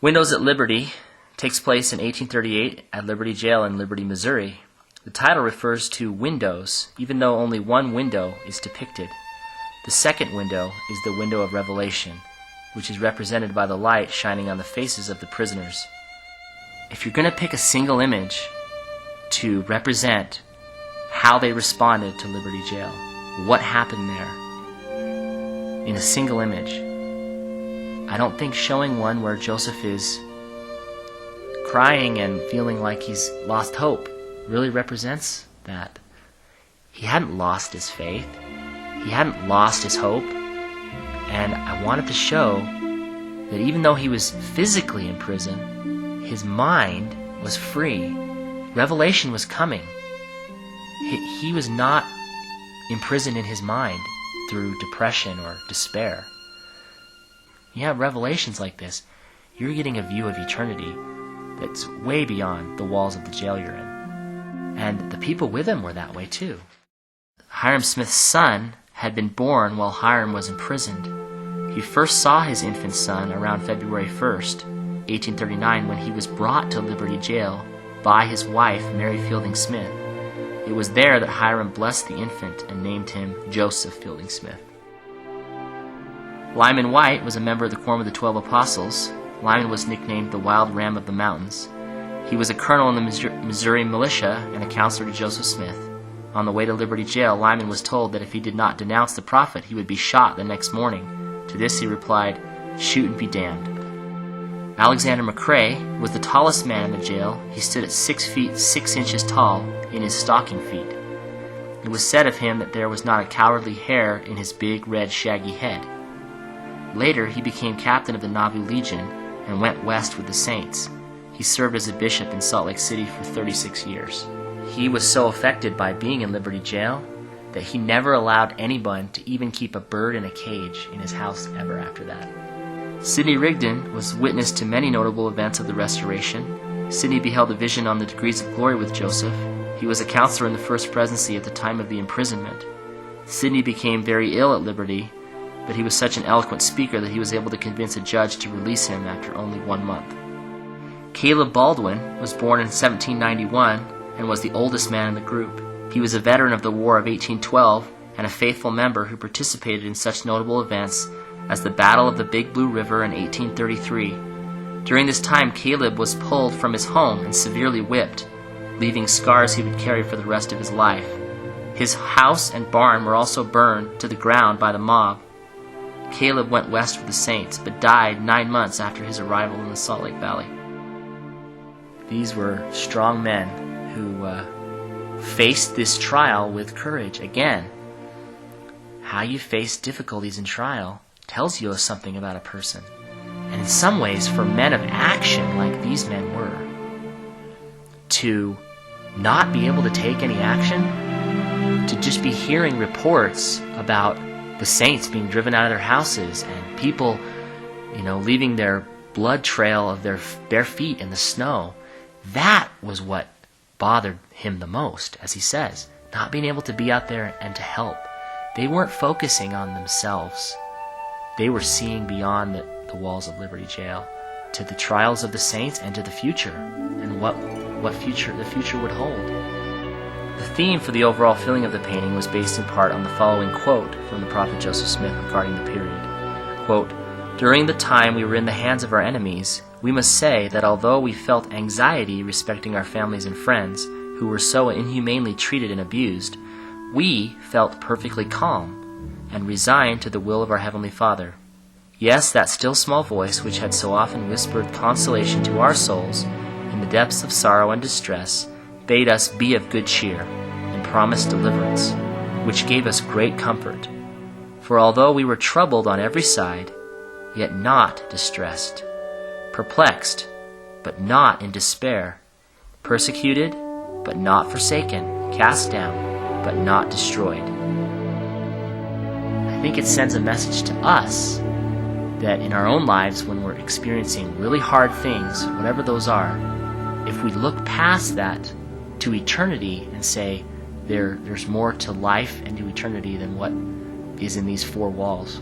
Windows at Liberty takes place in 1838 at Liberty Jail in Liberty, Missouri. The title refers to windows, even though only one window is depicted. The second window is the window of Revelation, which is represented by the light shining on the faces of the prisoners. If you're going to pick a single image to represent how they responded to Liberty Jail, what happened there, in a single image, I don't think showing one where Joseph is crying and feeling like he's lost hope really represents that. He hadn't lost his faith. He hadn't lost his hope. And I wanted to show that even though he was physically in prison, his mind was free. Revelation was coming. He was not imprisoned in his mind through depression or despair. You have revelations like this, you're getting a view of eternity that's way beyond the walls of the jail you're in. And the people with him were that way too. Hyrum Smith's son had been born while Hyrum was imprisoned. He first saw his infant son around February 1st, 1839, when he was brought to Liberty Jail by his wife, Mary Fielding Smith. It was there that Hyrum blessed the infant and named him Joseph Fielding Smith. Lyman White was a member of the Quorum of the 12 Apostles. Lyman was nicknamed the Wild Ram of the Mountains. He was a colonel in the Missouri militia and a counselor to Joseph Smith. On the way to Liberty Jail, Lyman was told that if he did not denounce the prophet, he would be shot the next morning. To this he replied, "Shoot and be damned." Alexander McCrae was the tallest man in the jail. He stood at 6 feet 6 inches tall in his stocking feet. It was said of him that there was not a cowardly hair in his big, red, shaggy head. Later, he became captain of the Nauvoo Legion and went west with the Saints. He served as a bishop in Salt Lake City for 36 years. He was so affected by being in Liberty Jail that he never allowed anyone to even keep a bird in a cage in his house ever after that. Sidney Rigdon was witness to many notable events of the Restoration. Sidney beheld a vision on the degrees of glory with Joseph. He was a counselor in the First Presidency at the time of the imprisonment. Sidney became very ill at Liberty, but he was such an eloquent speaker that he was able to convince a judge to release him after only 1 month. Caleb Baldwin was born in 1791 and was the oldest man in the group. He was a veteran of the War of 1812 and a faithful member who participated in such notable events as the Battle of the Big Blue River in 1833. During this time, Caleb was pulled from his home and severely whipped, leaving scars he would carry for the rest of his life. His house and barn were also burned to the ground by the mob. Caleb went west with the Saints, but died 9 months after his arrival in the Salt Lake Valley. These were strong men who faced this trial with courage. Again, how you face difficulties in trial tells you something about a person. And in some ways, for men of action like these men were, to not be able to take any action, to just be hearing reports about the Saints being driven out of their houses and people, leaving their blood trail of their bare feet in the snow, that was what bothered him the most, as he says, not being able to be out there and to help. They weren't focusing on themselves. They were seeing beyond the walls of Liberty Jail to the trials of the Saints and to the future, and what the future would hold. The theme for the overall feeling of the painting was based in part on the following quote from the prophet Joseph Smith regarding the period. Quote, "During the time we were in the hands of our enemies, we must say that although we felt anxiety respecting our families and friends who were so inhumanely treated and abused, we felt perfectly calm and resigned to the will of our Heavenly Father. Yes, that still small voice which had so often whispered consolation to our souls in the depths of sorrow and distress bade us be of good cheer and promised deliverance, which gave us great comfort. For although we were troubled on every side, yet not distressed, perplexed, but not in despair, persecuted, but not forsaken, cast down, but not destroyed." I think it sends a message to us that in our own lives, when we're experiencing really hard things, whatever those are, if we look past that to eternity and say there's more to life and to eternity than what is in these four walls.